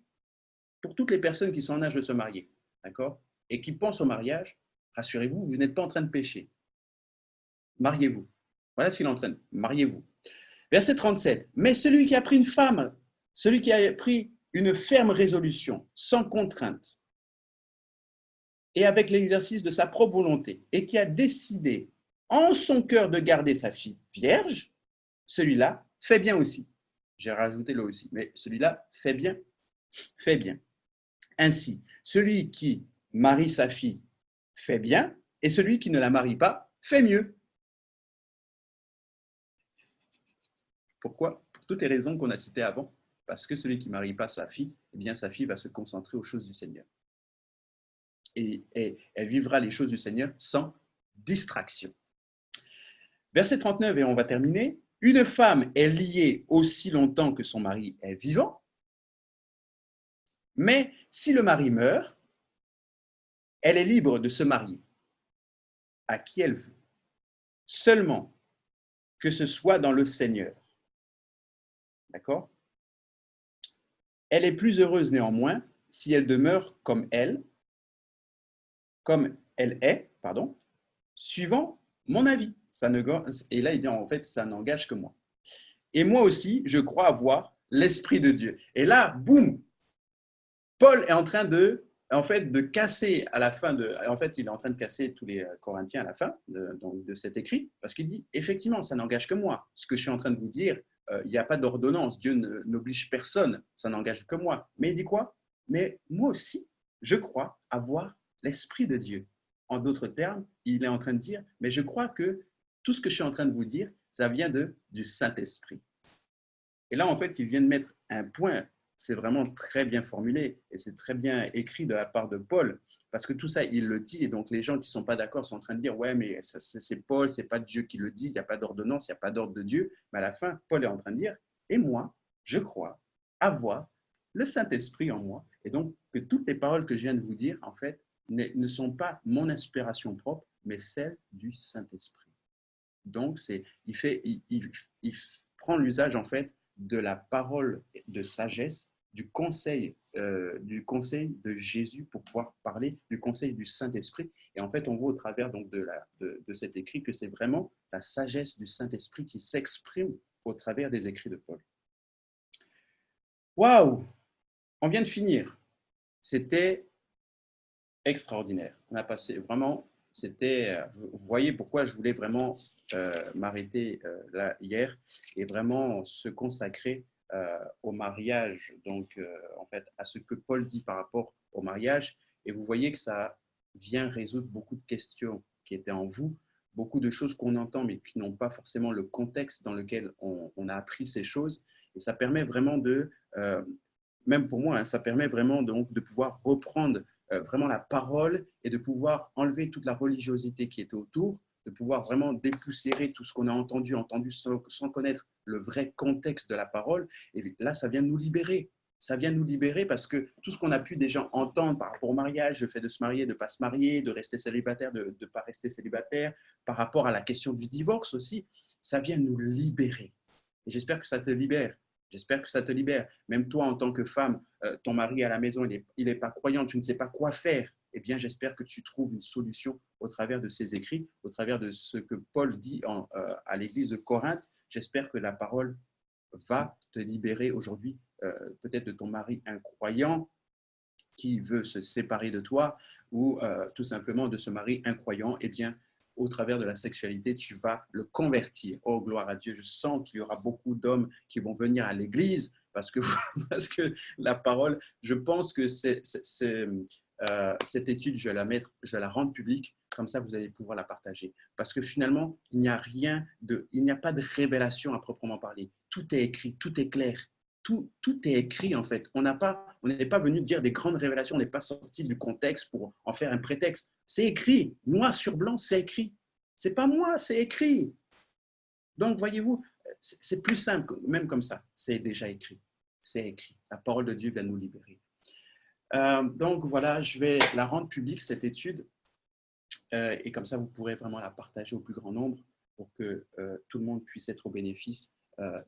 pour toutes les personnes qui sont en âge de se marier, d'accord, et qui pensent au mariage, rassurez-vous, vous n'êtes pas en train de pécher. Mariez-vous. Voilà ce qu'il entraîne. Mariez-vous. Verset 37. Mais celui qui a pris une femme, celui qui a pris une ferme résolution, sans contrainte, et avec l'exercice de sa propre volonté, et qui a décidé en son cœur de garder sa fille vierge, celui-là fait bien aussi. J'ai rajouté le aussi, mais celui-là fait bien, fait bien. Ainsi, celui qui marie sa fille fait bien, et celui qui ne la marie pas fait mieux. Pourquoi? Pour toutes les raisons qu'on a citées avant. Parce que celui qui ne marie pas sa fille, eh bien sa fille va se concentrer aux choses du Seigneur. Et elle vivra les choses du Seigneur sans distraction. Verset 39, et on va terminer. Une femme est liée aussi longtemps que son mari est vivant, mais si le mari meurt, elle est libre de se marier à qui elle veut, seulement que ce soit dans le Seigneur. D'accord? Elle est plus heureuse néanmoins si elle demeure comme elle est, suivant mon avis. Et là, il dit en fait, ça n'engage que moi. Et moi aussi, je crois avoir l'Esprit de Dieu. Et là, boum, Paul est en train de casser à la fin il est en train de casser tous les Corinthiens à la fin de cet écrit, parce qu'il dit, effectivement, ça n'engage que moi. Ce que je suis en train de vous dire, il n'y a pas d'ordonnance, Dieu n'oblige personne, ça n'engage que moi. Mais il dit quoi? Mais moi aussi, je crois avoir l'Esprit de Dieu. En d'autres termes, il est en train de dire, mais je crois que tout ce que je suis en train de vous dire, ça vient du Saint-Esprit. Et là, en fait, il vient de mettre un point. C'est vraiment très bien formulé et c'est très bien écrit de la part de Paul, parce que tout ça, il le dit. Et donc, les gens qui ne sont pas d'accord sont en train de dire, ouais, mais c'est Paul, ce n'est pas Dieu qui le dit, il n'y a pas d'ordonnance, il n'y a pas d'ordre de Dieu. Mais à la fin, Paul est en train de dire, et moi, je crois avoir le Saint-Esprit en moi. Et donc, que toutes les paroles que je viens de vous dire, en fait, ne sont pas mon inspiration propre, mais celles du Saint-Esprit. Donc, il prend l'usage, en fait, de la parole de sagesse, du conseil de Jésus pour pouvoir parler, du conseil du Saint-Esprit. Et en fait, on voit au travers donc, de cet écrit que c'est vraiment la sagesse du Saint-Esprit qui s'exprime au travers des écrits de Paul. Waouh! On vient de finir. C'était extraordinaire. On a passé vraiment, vous voyez pourquoi je voulais vraiment m'arrêter là hier et vraiment se consacrer au mariage, donc en fait à ce que Paul dit par rapport au mariage. Et vous voyez que ça vient résoudre beaucoup de questions qui étaient en vous, beaucoup de choses qu'on entend mais qui n'ont pas forcément le contexte dans lequel on a appris ces choses. Et ça permet vraiment même pour moi, hein, ça permet vraiment donc de pouvoir reprendre vraiment la parole et de pouvoir enlever toute la religiosité qui était autour, de pouvoir vraiment dépoussiérer tout ce qu'on a entendu sans connaître le vrai contexte de la parole. Et là, ça vient nous libérer. Ça vient nous libérer parce que tout ce qu'on a pu déjà entendre par rapport au mariage, le fait de se marier, de ne pas se marier, de rester célibataire, de ne pas rester célibataire, par rapport à la question du divorce aussi, ça vient nous libérer. Et j'espère que ça te libère. J'espère que ça te libère. Même toi, en tant que femme, ton mari à la maison, il n'est pas croyant, tu ne sais pas quoi faire. Eh bien, j'espère que tu trouves une solution au travers de ces écrits, au travers de ce que Paul dit à l'église de Corinthe. J'espère que la parole va te libérer aujourd'hui, peut-être de ton mari incroyant qui veut se séparer de toi ou tout simplement de ce mari incroyant. Eh bien, au travers de la sexualité, tu vas le convertir. Oh, gloire à Dieu, je sens qu'il y aura beaucoup d'hommes qui vont venir à l'église parce que, parce que la parole, je pense que cette étude, je vais la rendre publique, comme ça vous allez pouvoir la partager. Parce que finalement, il n'y a pas de révélation à proprement parler. Tout est écrit, tout est clair. Tout est écrit en fait. On n'est pas venu dire des grandes révélations, on n'est pas sorti du contexte pour en faire un prétexte. C'est écrit, noir sur blanc, c'est écrit. C'est pas moi, c'est écrit. Donc voyez-vous, c'est plus simple, même comme ça. C'est déjà écrit. C'est écrit. La parole de Dieu vient nous libérer. Donc voilà, je vais la rendre publique cette étude et comme ça vous pourrez vraiment la partager au plus grand nombre pour que tout le monde puisse être au bénéfice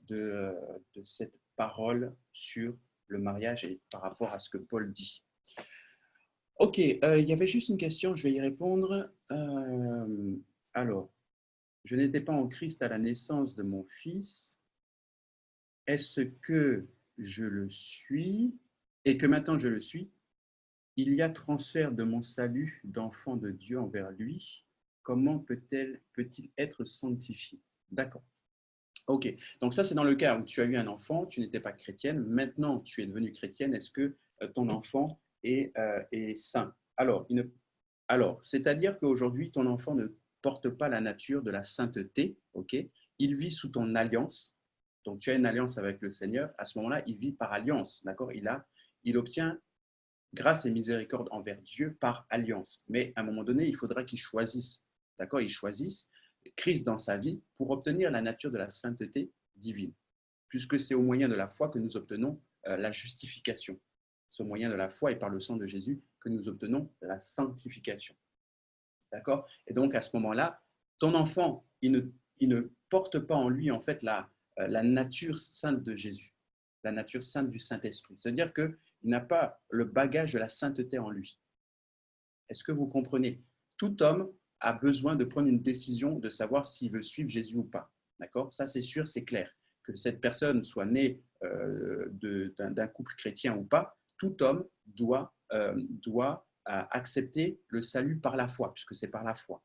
de cette parole sur le mariage et par rapport à ce que Paul dit. Ok, il y avait juste une question, je vais y répondre. Alors, je n'étais pas en Christ à la naissance de mon fils. Est-ce que je le suis et que maintenant je le suis? Il y a transfert de mon salut d'enfant de Dieu envers lui. Comment peut-il être sanctifié? D'accord. Ok, donc ça c'est dans le cas où tu as eu un enfant, tu n'étais pas chrétienne, maintenant tu es devenue chrétienne, est-ce que ton enfant est saint? Alors, c'est-à-dire qu'aujourd'hui ton enfant ne porte pas la nature de la sainteté, ok? Il vit sous ton alliance, donc tu as une alliance avec le Seigneur, à ce moment-là il vit par alliance, d'accord? Il obtient grâce et miséricorde envers Dieu par alliance. Mais à un moment donné, il faudra qu'il choisisse, d'accord? Il choisisse Christ dans sa vie pour obtenir la nature de la sainteté divine, puisque c'est au moyen de la foi que nous obtenons la justification. C'est au moyen de la foi et par le sang de Jésus que nous obtenons la sanctification. D'accord? Et donc, à ce moment-là, ton enfant, il ne porte pas en lui, en fait, la nature sainte de Jésus, la nature sainte du Saint-Esprit. C'est-à-dire qu'il n'a pas le bagage de la sainteté en lui. Est-ce que vous comprenez? Tout homme a besoin de prendre une décision de savoir s'il veut suivre Jésus ou pas. D'accord? Ça, c'est sûr, c'est clair. Que cette personne soit née d'un couple chrétien ou pas, tout homme doit accepter le salut par la foi, puisque c'est par la foi.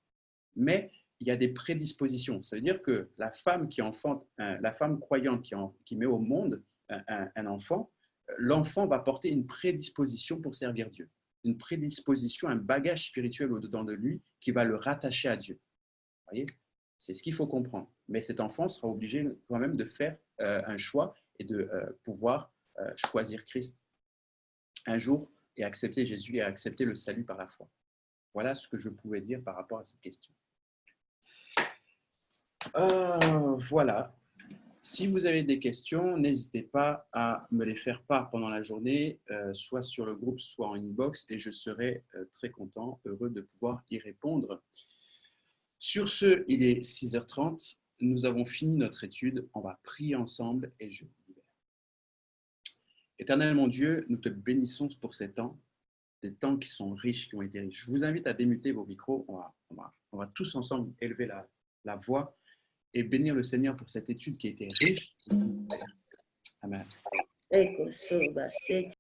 Mais il y a des prédispositions. Ça veut dire que la femme qui enfante, la femme croyante qui met au monde un enfant, l'enfant va porter une prédisposition pour servir Dieu, une prédisposition, un bagage spirituel au-dedans de lui qui va le rattacher à Dieu. Vous voyez? C'est ce qu'il faut comprendre. Mais cet enfant sera obligé quand même de faire un choix et de pouvoir choisir Christ un jour et accepter Jésus et accepter le salut par la foi. Voilà ce que je pouvais dire par rapport à cette question. Voilà. Si vous avez des questions, n'hésitez pas à me les faire part pendant la journée, soit sur le groupe, soit en inbox, et je serai très content, heureux de pouvoir y répondre. Sur ce, il est 6h30. Nous avons fini notre étude. On va prier ensemble et je vous libère. Éternel mon Dieu, nous te bénissons pour ces temps, des temps qui sont riches, qui ont été riches. Je vous invite à démuter vos micros. On va tous ensemble élever la voix et bénir le Seigneur pour cette étude qui a été riche. Amen.